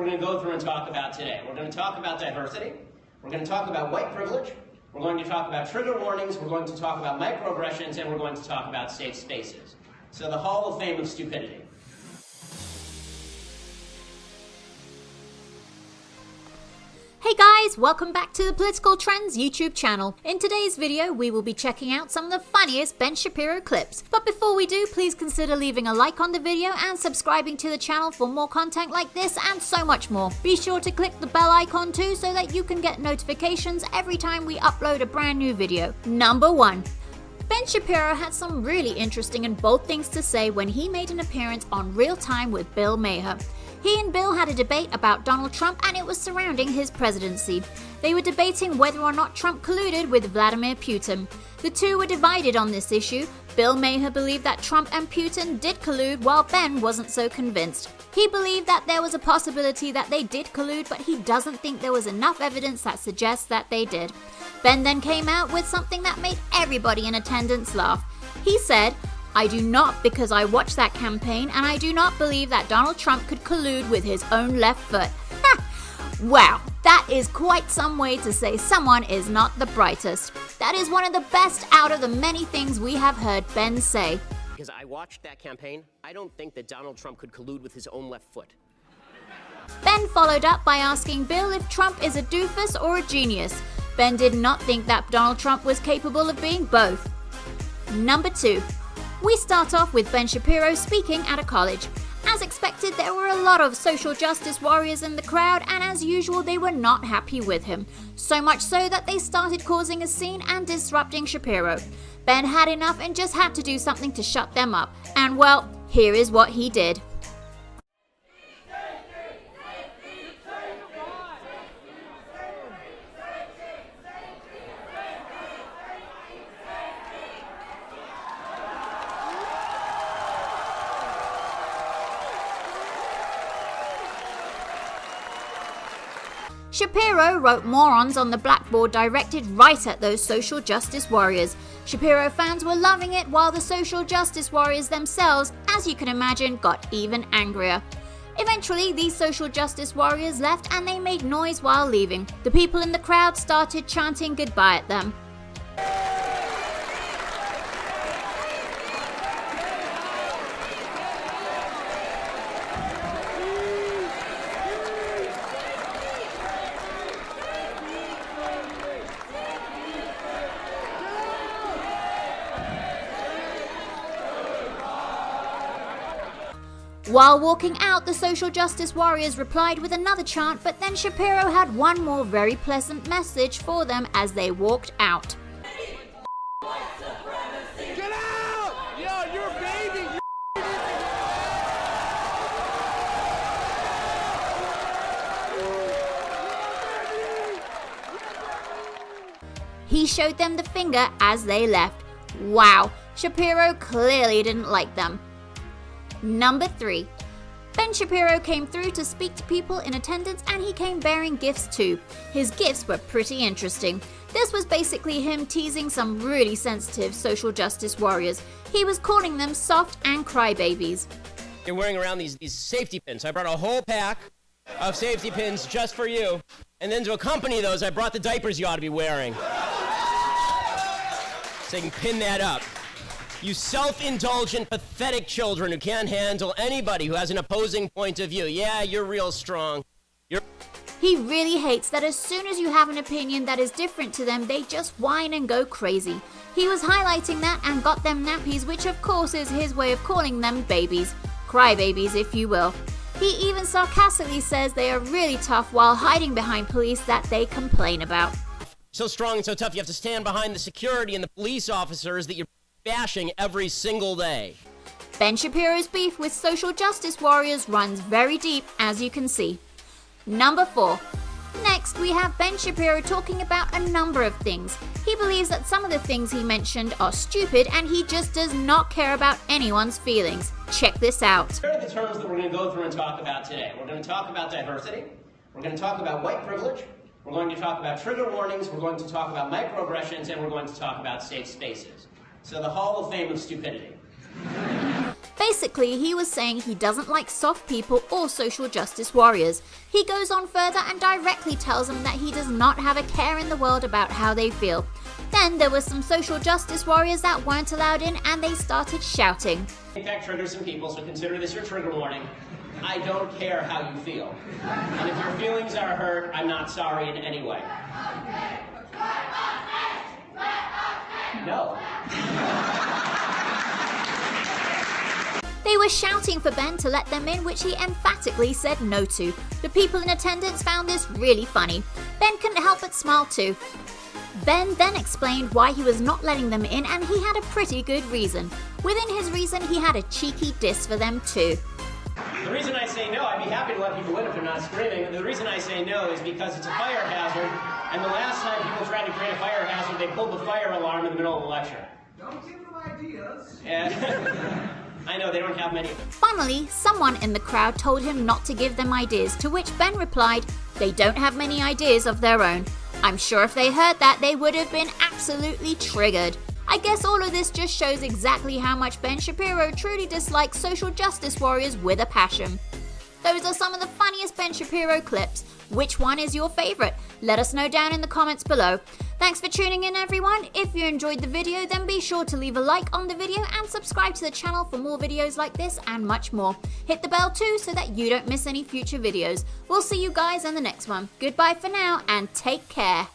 we're going to go through and talk about today. We're going to talk about diversity. We're going to talk about white privilege. We're going to talk about trigger warnings. We're going to talk about microaggressions, and we're going to talk about safe spaces. So the Hall of Fame of stupidity. Hey guys, welcome back to the Political Trends YouTube channel. In today's video, we will be checking out some of the funniest Ben Shapiro clips. But before we do, please consider leaving a like on the video and subscribing to the channel for more content like this and so much more. Be sure to click the bell icon too so that you can get notifications every time we upload a brand new video. Number 1. Ben Shapiro had some really interesting and bold things to say when he made an appearance on Real Time with Bill Maher. He and Bill had a debate about Donald Trump and it was surrounding his presidency. They were debating whether or not Trump colluded with Vladimir Putin. The two were divided on this issue. Bill Maher believed that Trump and Putin did collude while Ben wasn't so convinced. He believed that there was a possibility that they did collude, but he doesn't think there was enough evidence that suggests that they did. Ben then came out with something that made everybody in attendance laugh. He said, "I do not, because I watched that campaign and I do not believe that Donald Trump could collude with his own left foot." Wow, that is quite some way to say someone is not the brightest. That is one of the best out of the many things we have heard Ben say. Because I watched that campaign, I don't think that Donald Trump could collude with his own left foot. Ben followed up by asking Bill if Trump is a doofus or a genius. Ben did not think that Donald Trump was capable of being both. Number 2. We start off with Ben Shapiro speaking at a college. As expected, there were a lot of social justice warriors in the crowd, and as usual, they were not happy with him. So much so that they started causing a scene and disrupting Shapiro. Ben had enough and just had to do something to shut them up. And well, here is what he did. Shapiro wrote morons on the blackboard directed right at those social justice warriors. Shapiro fans were loving it while the social justice warriors themselves, as you can imagine, got even angrier. Eventually, these social justice warriors left and they made noise while leaving. The people in the crowd started chanting goodbye at them. While walking out, the social justice warriors replied with another chant, but then Shapiro had one more very pleasant message for them as they walked out. Get out! Yo, you're a baby! He showed them the finger as they left. Wow, Shapiro clearly didn't like them. Number 3. Ben Shapiro came through to speak to people in attendance and he came bearing gifts too. His gifts were pretty interesting. This was basically him teasing some really sensitive social justice warriors. He was calling them soft and crybabies. You're wearing around these safety pins. I brought a whole pack of safety pins just for you. And then to accompany those, I brought the diapers you ought to be wearing. So you can pin that up. You self-indulgent, pathetic children who can't handle anybody who has an opposing point of view. Yeah, you're real strong. He really hates that as soon as you have an opinion that is different to them, they just whine and go crazy. He was highlighting that and got them nappies, which of course is his way of calling them babies. Crybabies, if you will. He even sarcastically says they are really tough while hiding behind police that they complain about. So strong and so tough, you have to stand behind the security and the police officers that you're bashing every single day. Ben Shapiro's beef with social justice warriors runs very deep, as you can see. Number 4. Next, we have Ben Shapiro talking about a number of things. He believes that some of the things he mentioned are stupid and he just does not care about anyone's feelings. Check this out. Here are the terms that we're going to go through and talk about today. We're going to talk about diversity. We're going to talk about white privilege. We're going to talk about trigger warnings. We're going to talk about microaggressions, and we're going to talk about safe spaces. So the Hall of Fame of stupidity. Basically, he was saying he doesn't like soft people or social justice warriors. He goes on further and directly tells them that he does not have a care in the world about how they feel. Then there were some social justice warriors that weren't allowed in and they started shouting. In fact, trigger some people, so consider this your trigger warning. I don't care how you feel. And if your feelings are hurt, I'm not sorry in any way. No. They were shouting for Ben to let them in, which he emphatically said no to. The people in attendance found this really funny. Ben couldn't help but smile too. Ben then explained why he was not letting them in, and he had a pretty good reason. Within his reason, he had a cheeky diss for them too. The reason I say no, I'd be happy to let people in if they're not screaming. The reason I say no is because it's a fire hazard, and the last time people tried to create a fire hazard, they pulled the fire alarm in the middle of the lecture. Don't give them ideas. And I know, they don't have many. Finally, someone in the crowd told him not to give them ideas, to which Ben replied, "They don't have many ideas of their own." I'm sure if they heard that, they would have been absolutely triggered. I guess all of this just shows exactly how much Ben Shapiro truly dislikes social justice warriors with a passion. Those are some of the funniest Ben Shapiro clips. Which one is your favorite? Let us know down in the comments below. Thanks for tuning in, everyone. If you enjoyed the video, then be sure to leave a like on the video and subscribe to the channel for more videos like this and much more. Hit the bell too so that you don't miss any future videos. We'll see you guys in the next one. Goodbye for now and take care.